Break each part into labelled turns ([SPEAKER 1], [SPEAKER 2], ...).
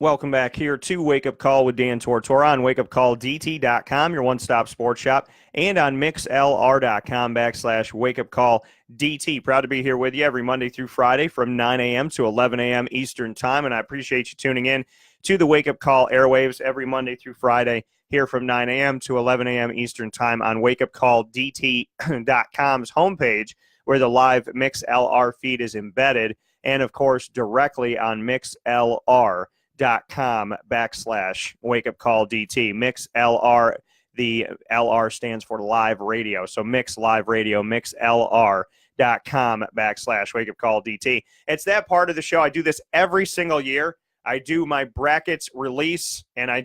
[SPEAKER 1] Welcome back here to Wake Up Call with Dan Tortora on wakeupcalldt.com, your one-stop sports shop, and on mixlr.com/wakeupcalldt. Proud to be here with you every Monday through Friday from 9 a.m. to 11 a.m. Eastern Time, and I appreciate you tuning in to the Wake Up Call airwaves every Monday through Friday here from 9 a.m. to 11 a.m. Eastern Time on wakeupcalldt.com's homepage, where the live MixLR feed is embedded, and, of course, directly on mixlr.com/wakeupcalldt. MixLR, the LR stands for live radio. So Mix Live Radio, mixlr.com/wakeupcalldt. It's that part of the show. I do this every single year. I do my brackets release, and I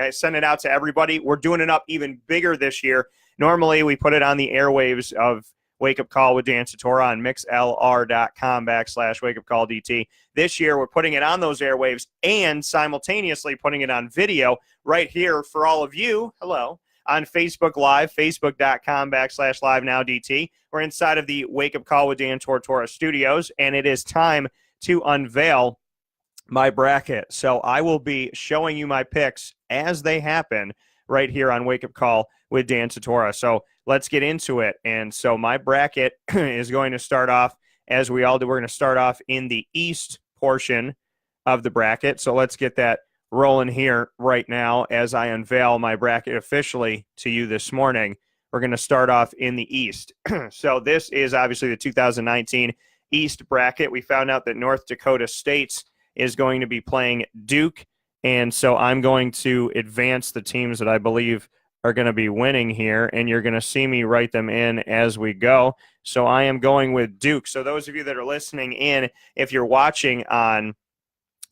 [SPEAKER 1] send it out to everybody. We're doing it up even bigger this year. Normally, we put it on the airwaves of Wake Up Call with Dan Tortora on mixlr.com/wakeupcalldt. This year, we're putting it on those airwaves and simultaneously putting it on video right here for all of you. Hello. On Facebook Live, facebook.com/live-now-DT. We're inside of the Wake Up Call with Dan Tortora studios, and it is time to unveil my bracket. So I will be showing you my picks as they happen right here on Wake Up Call with Dan Tortora. So let's get into it. And so my bracket is going to start off, as we all do, we're going to start off in the East portion of the bracket. So let's get that rolling here right now as I unveil my bracket officially to you this morning. We're going to start off in the East. So this is obviously the 2019 East bracket. We found out that North Dakota State is going to be playing Duke. And so I'm going to advance the teams that I believe are going to be winning here, and you're going to see me write them in as we go. So I am going with Duke. So those of you that are listening in, if you're watching on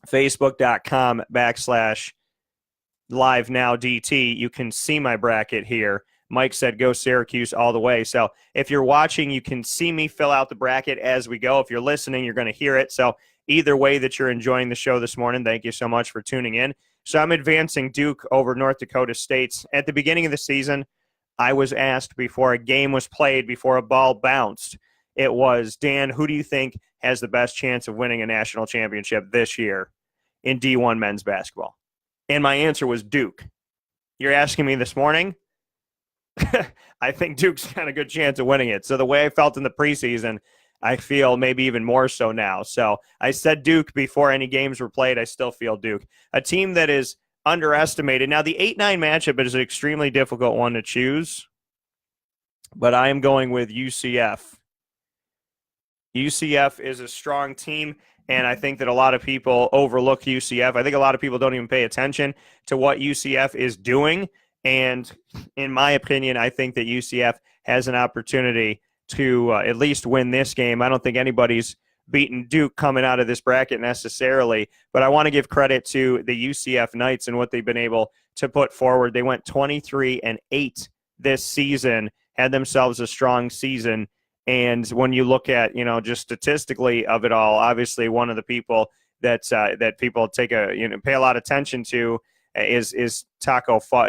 [SPEAKER 1] facebook.com/live-now-DT, you can see my bracket here. Mike said go Syracuse all the way. So if you're watching, you can see me fill out the bracket as we go. If you're listening, you're going to hear it. So either way that you're enjoying the show this morning, thank you so much for tuning in. So I'm advancing Duke over North Dakota State. At the beginning of the season, I was asked before a game was played, before a ball bounced, it was, Dan, who do you think has the best chance of winning a national championship this year in D1 men's basketball? And my answer was Duke. You're asking me this morning? I think Duke's got a good chance of winning it. So the way I felt in the preseason, I feel maybe even more so now. So I said Duke before any games were played. I still feel Duke. A team that is underestimated. Now, the 8-9 matchup is an extremely difficult one to choose, but I am going with UCF. UCF is a strong team, and I think that a lot of people overlook UCF. I think a lot of people don't even pay attention to what UCF is doing, and in my opinion, I think that UCF has an opportunity to at least win this game. I don't think anybody's beaten Duke coming out of this bracket necessarily, but I want to give credit to the UCF Knights and what they've been able to put forward. They went 23-8 this season, had themselves a strong season, and when you look at, just statistically of it all, obviously one of the people that people pay a lot of attention to is Taco Fall,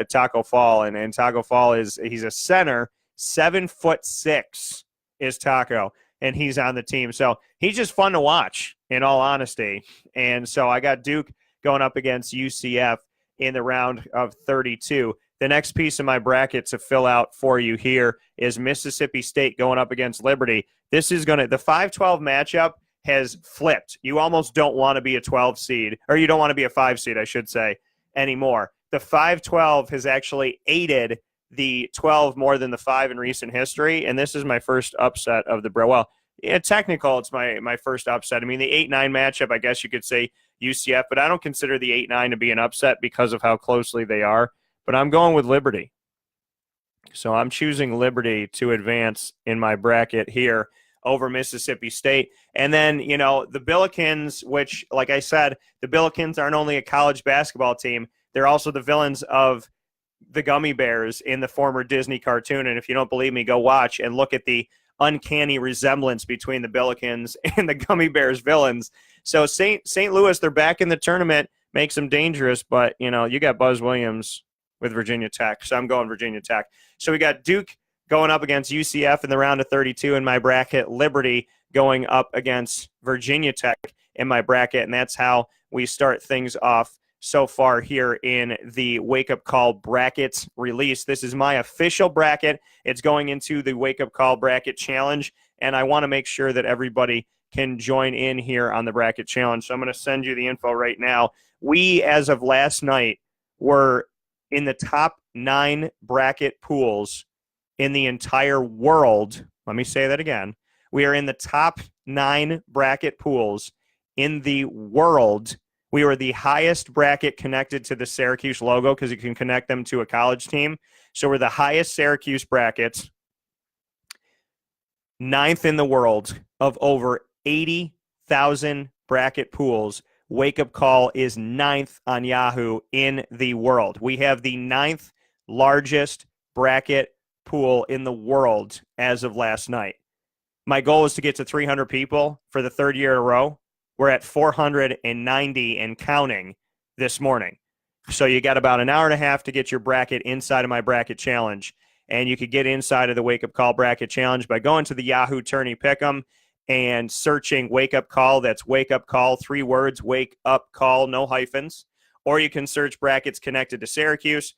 [SPEAKER 1] and Taco Fall he's a center, 7'6" is Taco, and he's on the team. So he's just fun to watch, in all honesty. And so I got Duke going up against UCF in the round of 32. The next piece of my bracket to fill out for you here is Mississippi State going up against Liberty. This is the 5-12 matchup has flipped. You almost don't want to be a 12 seed, or you don't want to be a 5 seed, I should say, anymore. The 5-12 has actually aided the 12 more than the 5 in recent history, and this is my first upset of the technical, it's my first upset. I mean, the 8-9 matchup, I guess you could say UCF, but I don't consider the 8-9 to be an upset because of how closely they are. But I'm going with Liberty. So I'm choosing Liberty to advance in my bracket here over Mississippi State. And then, the Billikens, which, like I said, the Billikens aren't only a college basketball team, they're also the villains of the Gummy Bears in the former Disney cartoon. And if you don't believe me, go watch and look at the uncanny resemblance between the Billikens and the Gummy Bears villains. So St. Louis, they're back in the tournament, makes them dangerous, but, you got Buzz Williams with Virginia Tech. So I'm going Virginia Tech. So we got Duke going up against UCF in the round of 32 in my bracket, Liberty going up against Virginia Tech in my bracket, and that's how we start things off so far here in the Wake Up Call brackets release. This is my official bracket. It's going into the Wake Up Call bracket challenge, and I want to make sure that everybody can join in here on the bracket challenge. So I'm going to send you the info right now. We, as of last night, were in the top 9 bracket pools in the entire world. Let me say that again. We are in the top 9 bracket pools in the world. We were the highest bracket connected to the Syracuse logo because you can connect them to a college team. So we're the highest Syracuse brackets, 9th in the world of over 80,000 bracket pools. Wake Up Call is 9th on Yahoo in the world. We have the 9th largest bracket pool in the world as of last night. My goal is to get to 300 people for the 3rd year in a row. We're at 490 and counting this morning. So you got about an hour and a half to get your bracket inside of my bracket challenge. And you could get inside of the Wake Up Call bracket challenge by going to the Yahoo Tourney Pick'em and searching Wake Up Call. That's Wake Up Call, 3 words, Wake Up Call, no hyphens. Or you can search brackets connected to Syracuse,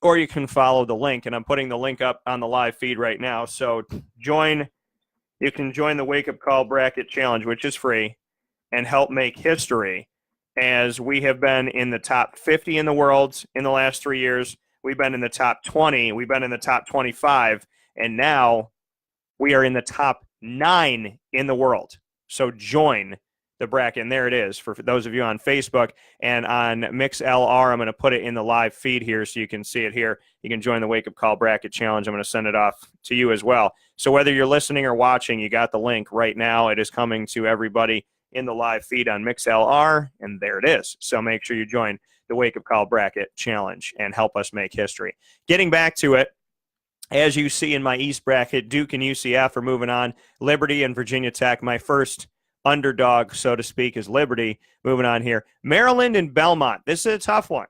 [SPEAKER 1] or you can follow the link. And I'm putting the link up on the live feed right now. So you can join the Wake Up Call bracket challenge, which is free, and help make history, as we have been in the top 50 in the world in the last 3 years. We've been in the top 20. We've been in the top 25. And now we are in the top 9 in the world. So join the bracket. And there it is for those of you on Facebook. And on MixLR, I'm going to put it in the live feed here so you can see it here. You can join the Wake Up Call bracket challenge. I'm going to send it off to you as well. So whether you're listening or watching, you got the link right now. It is coming to everybody in the live feed on MixLR, and there it is. So make sure you join the Wake Up Call bracket challenge and help us make history. Getting back to it, as you see in my East bracket, Duke and UCF are moving on. Liberty and Virginia Tech, my first underdog, so to speak, is Liberty. Moving on here. Maryland and Belmont. This is a tough one.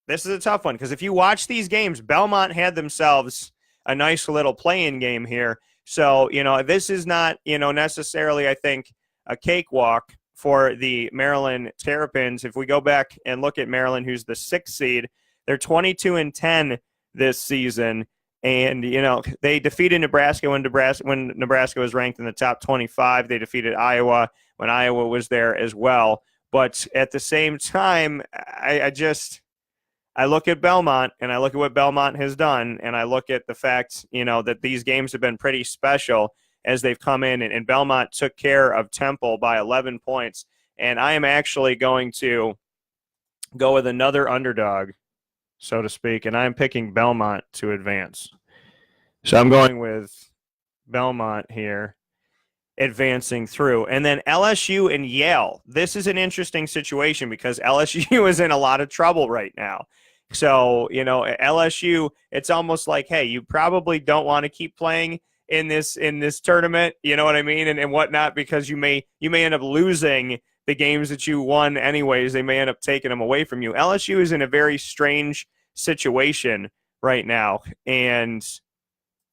[SPEAKER 1] This is a tough one because if you watch these games, Belmont had themselves a nice little play-in game here. So, this is not, necessarily, I think, a cakewalk for the Maryland Terrapins. If we go back and look at Maryland, who's the 6th seed, they're 22-10 this season. And, they defeated Nebraska when Nebraska was ranked in the top 25. They defeated Iowa when Iowa was there as well. But at the same time, I look at Belmont, and I look at what Belmont has done, and I look at the fact, that these games have been pretty special as they've come in, and Belmont took care of Temple by 11 points. And I am actually going to go with another underdog, so to speak, and I'm picking Belmont to advance. So I'm going with Belmont here, advancing through. And then LSU and Yale. This is an interesting situation because LSU is in a lot of trouble right now. So, LSU, it's almost like, hey, you probably don't want to keep playing in this tournament, you know what I mean, and whatnot, because you may end up losing the games that you won anyways. They may end up taking them away from you. LSU is in a very strange situation right now, and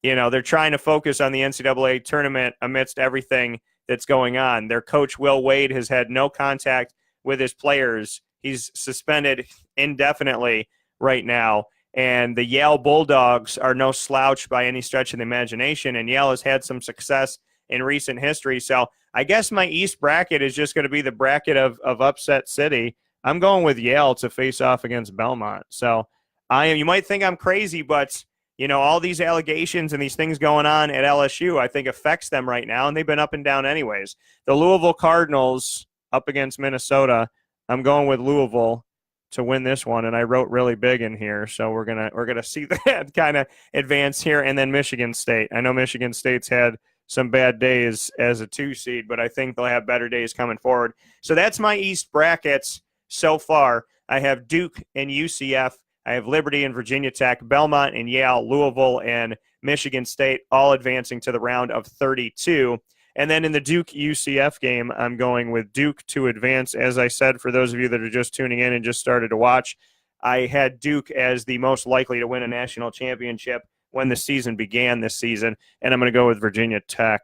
[SPEAKER 1] they're trying to focus on the NCAA tournament amidst everything that's going on. Their coach, Will Wade, has had no contact with his players. He's suspended indefinitely right now. And the Yale Bulldogs are no slouch by any stretch of the imagination, and Yale has had some success in recent history. So I guess my East bracket is just going to be the bracket of upset city. I'm going with Yale to face off against Belmont. So you might think I'm crazy, but all these allegations and these things going on at LSU, I think affects them right now, and they've been up and down anyways. The Louisville Cardinals up against Minnesota. I'm going with Louisville to win this one, and I wrote really big in here, so we're gonna see that kind of advance here. And then Michigan State. I know Michigan State's had some bad days as a 2 seed, but I think they'll have better days coming forward. So that's my East brackets so far. I have Duke and UCF. I have Liberty and Virginia Tech, Belmont and Yale, Louisville and Michigan State, all advancing to the round of 32. And then in the Duke-UCF game, I'm going with Duke to advance. As I said, for those of you that are just tuning in and just started to watch, I had Duke as the most likely to win a national championship when the season began this season. And I'm going to go with Virginia Tech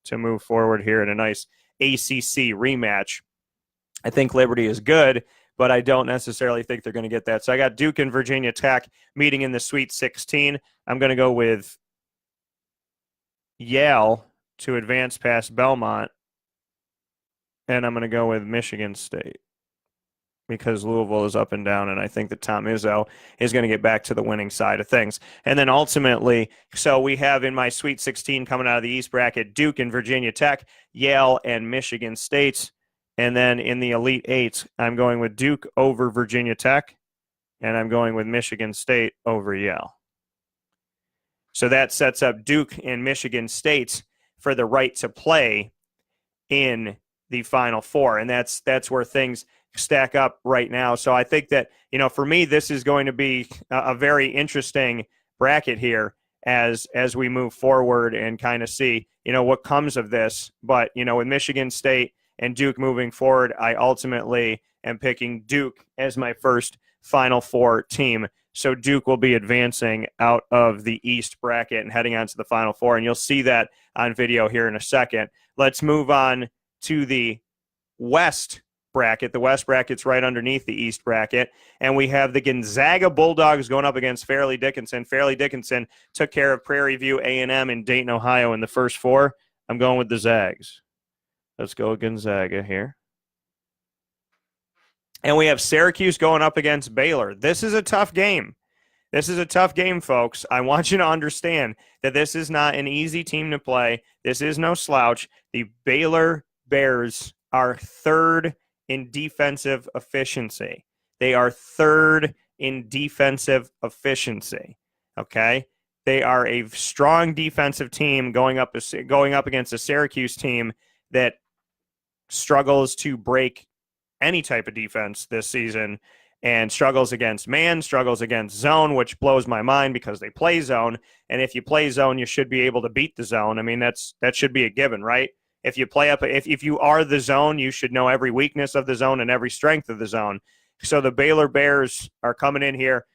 [SPEAKER 1] to move forward here in a nice ACC rematch. I think Liberty is good, but I don't necessarily think they're going to get that. So I got Duke and Virginia Tech meeting in the Sweet 16. I'm going to go with Yale to advance past Belmont, and I'm going to go with Michigan State because Louisville is up and down, and I think that Tom Izzo is going to get back to the winning side of things. And then ultimately, so we have in my Sweet 16 coming out of the East bracket, Duke and Virginia Tech, Yale and Michigan State. And then in the Elite Eight, I'm going with Duke over Virginia Tech, and I'm going with Michigan State over Yale. So that sets up Duke and Michigan State for the right to play in the Final Four, and that's where things stack up right now. So I think that, for me, this is going to be a very interesting bracket here as we move forward and kind of see, what comes of this. But, with Michigan State and Duke moving forward, I ultimately am picking Duke as my first Final Four team. So Duke will be advancing out of the East bracket and heading on to the Final Four, and you'll see that on video here in a second. Let's move on to the West bracket. The West bracket's right underneath the East bracket, and we have the Gonzaga Bulldogs going up against Fairleigh Dickinson. Fairleigh Dickinson took care of Prairie View A&M in Dayton, Ohio in the first four. I'm going with the Zags. Let's go Gonzaga here. And we have Syracuse going up against Baylor. This is a tough game. This is a tough game, folks. I want you to understand that this is not an easy team to play. This is no slouch. The Baylor Bears are third in defensive efficiency. They are third in defensive efficiency. Okay? They are a strong defensive team going up against a Syracuse team that struggles to break any type of defense this season and struggles against man, struggles against zone, which blows my mind because they play zone. And if you play zone, you should be able to beat the zone. I mean, that should be a given, right? If you play up, if you are the zone, you should know every weakness of the zone and every strength of the zone. So the Baylor Bears are coming in here.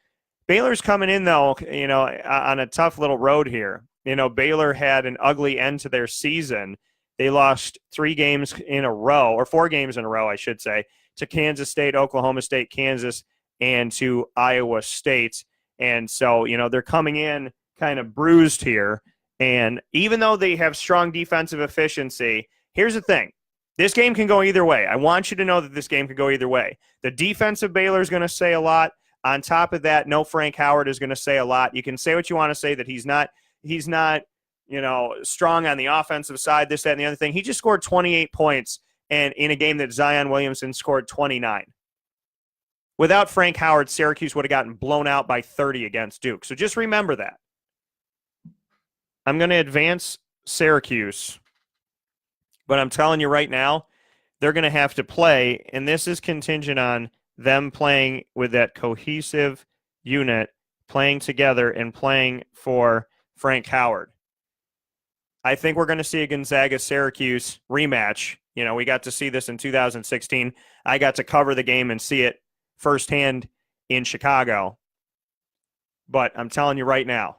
[SPEAKER 1] Baylor's coming in, though, on a tough little road here. Baylor had an ugly end to their season. They lost 4 games in a row, I should say, to Kansas State, Oklahoma State, Kansas, and to Iowa State. And so, they're coming in kind of bruised here. And even though they have strong defensive efficiency, here's the thing. This game can go either way. I want you to know that this game can go either way. The defense of Baylor is going to say a lot. On top of that, no Frank Howard is going to say a lot. You can say what you want to say that he's not strong on the offensive side, this, that, and the other thing. He just scored 28 points and in a game that Zion Williamson scored 29. Without Frank Howard, Syracuse would have gotten blown out by 30 against Duke. So just remember that. I'm going to advance Syracuse, but I'm telling you right now, they're going to have to play, and this is contingent on them playing with that cohesive unit, playing together and playing for Frank Howard. I think we're going to see a Gonzaga-Syracuse rematch. We got to see this in 2016. I got to cover the game and see it firsthand in Chicago. But I'm telling you right now,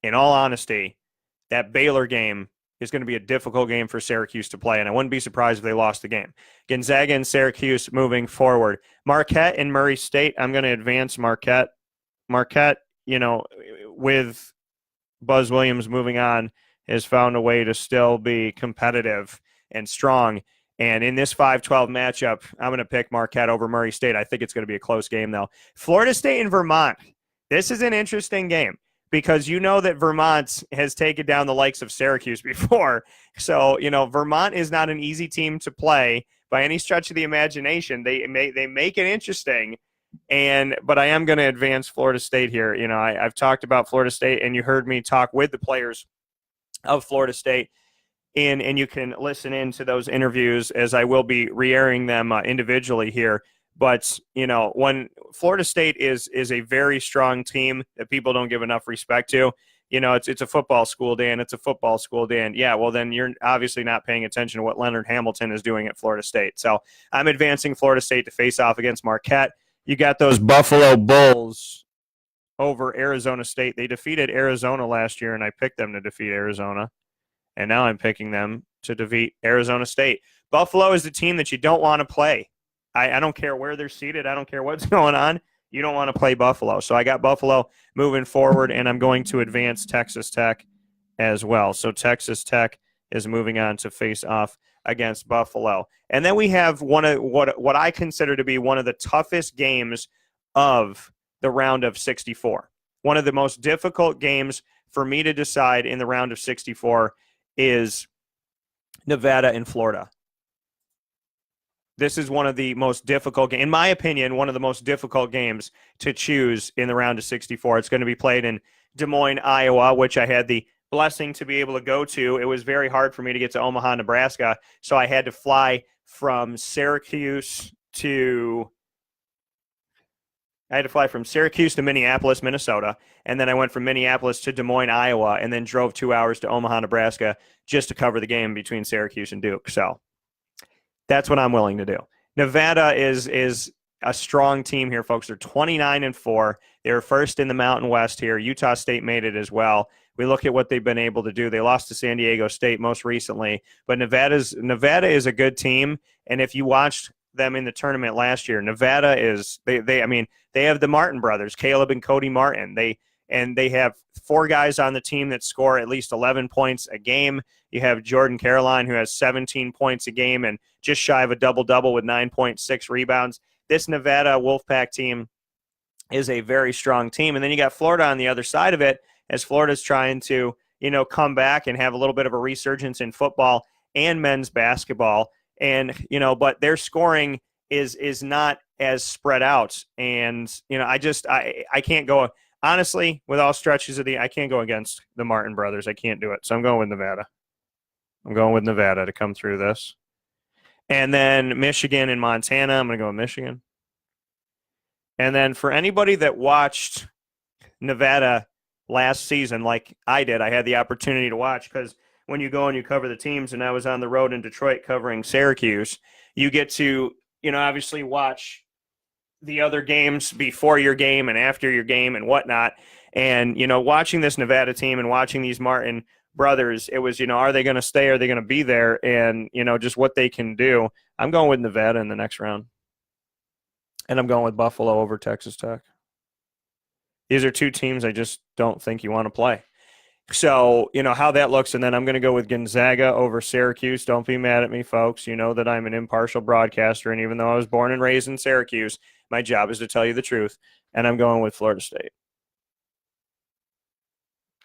[SPEAKER 1] in all honesty, that Baylor game is going to be a difficult game for Syracuse to play, and I wouldn't be surprised if they lost the game. Gonzaga and Syracuse moving forward. Marquette and Murray State, I'm going to advance Marquette. Marquette, with Buzz Williams moving on, has found a way to still be competitive and strong. And in this 5-12 matchup, I'm going to pick Marquette over Murray State. I think it's going to be a close game, though. Florida State and Vermont. This is an interesting game because that Vermont has taken down the likes of Syracuse before. So, Vermont is not an easy team to play by any stretch of the imagination. They make it interesting. But I am going to advance Florida State here. I've talked about Florida State, and you heard me talk with the players of Florida State, and you can listen into those interviews as I will be re-airing them individually here. But when Florida State is a very strong team that people don't give enough respect to. It's a football school, Dan. It's a football school, Dan. Yeah, well, then you're obviously not paying attention to what Leonard Hamilton is doing at Florida State. So I'm advancing Florida State to face off against Marquette. You got those Buffalo Bulls over Arizona State. They defeated Arizona last year, and I picked them to defeat Arizona. And now I'm picking them to defeat Arizona State. Buffalo is the team that you don't want to play. I don't care where they're seated. I don't care what's going on. You don't want to play Buffalo. So I got Buffalo moving forward, and I'm going to advance Texas Tech as well. So Texas Tech is moving on to face off against Buffalo. And then we have one of what I consider to be one of the toughest games of the round of 64. One of the most difficult games for me to decide in the round of 64 is Nevada and Florida. This is one of the most difficult, in my opinion, one of the most difficult games to choose in the round of 64. It's going to be played in Des Moines, Iowa, which I had the blessing to be able to go to. It was very hard for me to get to Omaha, Nebraska, so I had to fly from Syracuse to Minneapolis, Minnesota, and then I went from Minneapolis to Des Moines, Iowa, and then drove 2 hours to Omaha, Nebraska, just to cover the game between Syracuse and Duke. So that's what I'm willing to do. Nevada is a strong team here, folks. They're 29-4. They're first in the Mountain West here. Utah State made it as well. We look at what they've been able to do. They lost to San Diego State most recently, but Nevada is a good team. And if you watched them in the tournament last year, Nevada is they have the Martin brothers, Caleb and Cody Martin. They have 4 guys on the team that score at least 11 points a game. You have Jordan Caroline, who has 17 points a game and just shy of a double-double with 9.6 rebounds. This Nevada Wolfpack team is a very strong team. And then you got Florida on the other side of it, as Florida's trying to, come back and have a little bit of a resurgence in football and men's basketball. And, but their scoring is not as spread out. And, I can't go, honestly, with all stretches of I can't go against the Martin brothers. I can't do it. So I'm going with Nevada. I'm going with Nevada to come through this. And then Michigan and Montana, I'm going to go with Michigan. And then for anybody that watched Nevada last season, like I did, I had the opportunity to watch, because when you go and you cover the teams, and I was on the road in Detroit covering Syracuse, you get to, obviously watch the other games before your game and after your game and whatnot. And, watching this Nevada team and watching these Martin brothers, it was, are they going to stay? Are they going to be there? And, just what they can do. I'm going with Nevada in the next round. And I'm going with Buffalo over Texas Tech. These are 2 teams I just don't think you want to play. So, how that looks. And then I'm going to go with Gonzaga over Syracuse. Don't be mad at me, folks. You know that I'm an impartial broadcaster. And even though I was born and raised in Syracuse, my job is to tell you the truth. And I'm going with Florida State.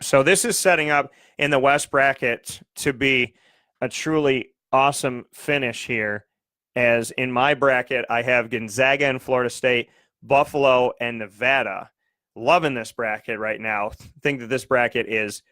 [SPEAKER 1] So this is setting up in the West bracket to be a truly awesome finish here, as in my bracket, I have Gonzaga and Florida State, Buffalo and Nevada. Loving this bracket right now. Think that this bracket is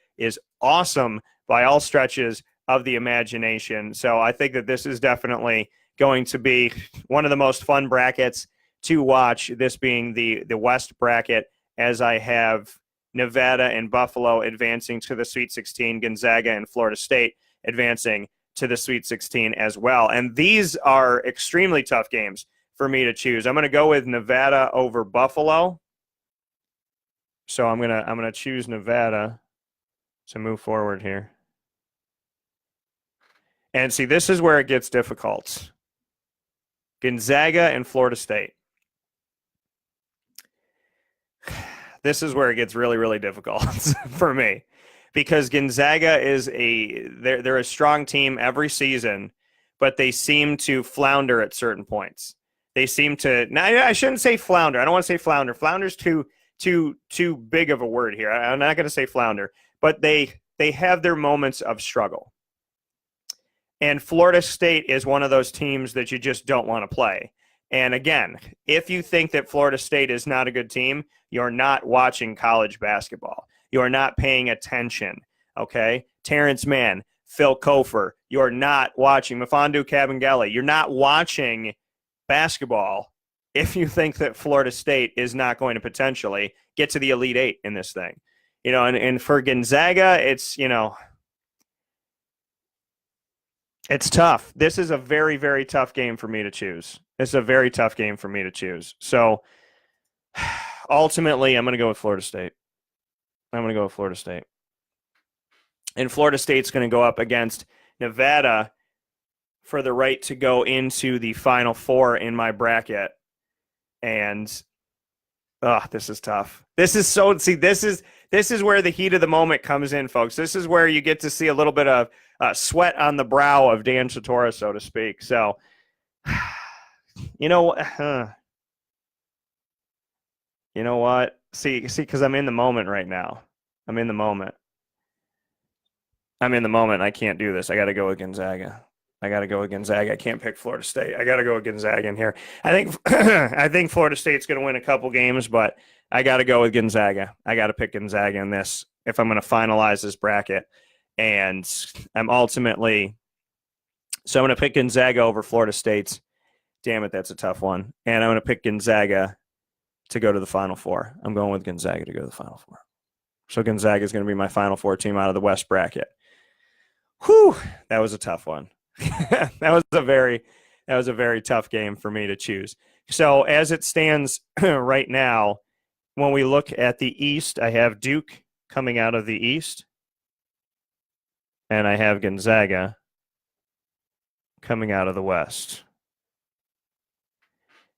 [SPEAKER 1] awesome by all stretches of the imagination. So I think that this is definitely going to be one of the most fun brackets to watch, this being the West bracket, as I have Nevada and Buffalo advancing to the Sweet 16, Gonzaga and Florida State advancing to the Sweet 16 as well. And these are extremely tough games for me to choose. I'm going to go with Nevada over Buffalo. So I'm gonna choose Nevada to move forward here. And see, this is where it gets difficult. Gonzaga and Florida State. This is where it gets really, really difficult for me, because Gonzaga is they're a strong team every season, but they seem to flounder at certain points. They seem to. Now, I shouldn't say flounder. I don't want to say flounder. Flounder's too big of a word here. I'm not going to say flounder, but they have their moments of struggle. And Florida State is one of those teams that you just don't want to play. And again, if you think that Florida State is not a good team, you're not watching college basketball. You're not paying attention, okay? Terrence Mann, Phil Kofer, you're not watching. Mfiondu Kabengele, you're not watching basketball if you think that Florida State is not going to potentially get to the Elite Eight in this thing. And for Gonzaga, it's, it's tough. This is a very, very tough game for me to choose. It's a very tough game for me to choose. So ultimately, I'm going to go with Florida State. I'm going to go with Florida State. And Florida State's going to go up against Nevada, for the right to go into the Final Four in my bracket. And this is tough. This is where the heat of the moment comes in, folks. This is where you get to see a little bit of sweat on the brow of Dan Tortora, so to speak. So, you know what? See, because I'm in the moment right now. I'm in the moment. I can't do this. I got to go with Gonzaga. I can't pick Florida State. I got to go with Gonzaga in here. I think I think Florida State's going to win a couple games, but I got to go with Gonzaga. I got to pick Gonzaga in this if I'm going to finalize this bracket. And I'm going to pick Gonzaga over Florida State. Damn it, that's a tough one. And I'm going to pick Gonzaga to go to the Final Four. I'm going with Gonzaga to go to the Final Four. So Gonzaga is going to be my Final Four team out of the West bracket. Whew, that was a tough one. That was a very tough game for me to choose. So as it stands right now, when we look at the East, I have Duke coming out of the East, and I have Gonzaga coming out of the West.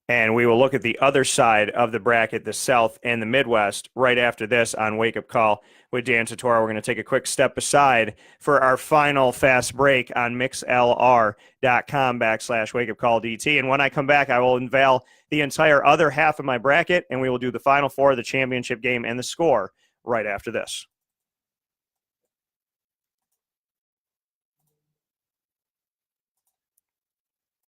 [SPEAKER 1] And we will look at the other side of the bracket, the South and the Midwest, right after this on Wake Up Call with Dan Tortora. We're going to take a quick step aside for our final fast break on mixlr.com/wakeupcalldt. And when I come back, I will unveil the entire other half of my bracket, and we will do the Final Four, the championship game, and the score right after this.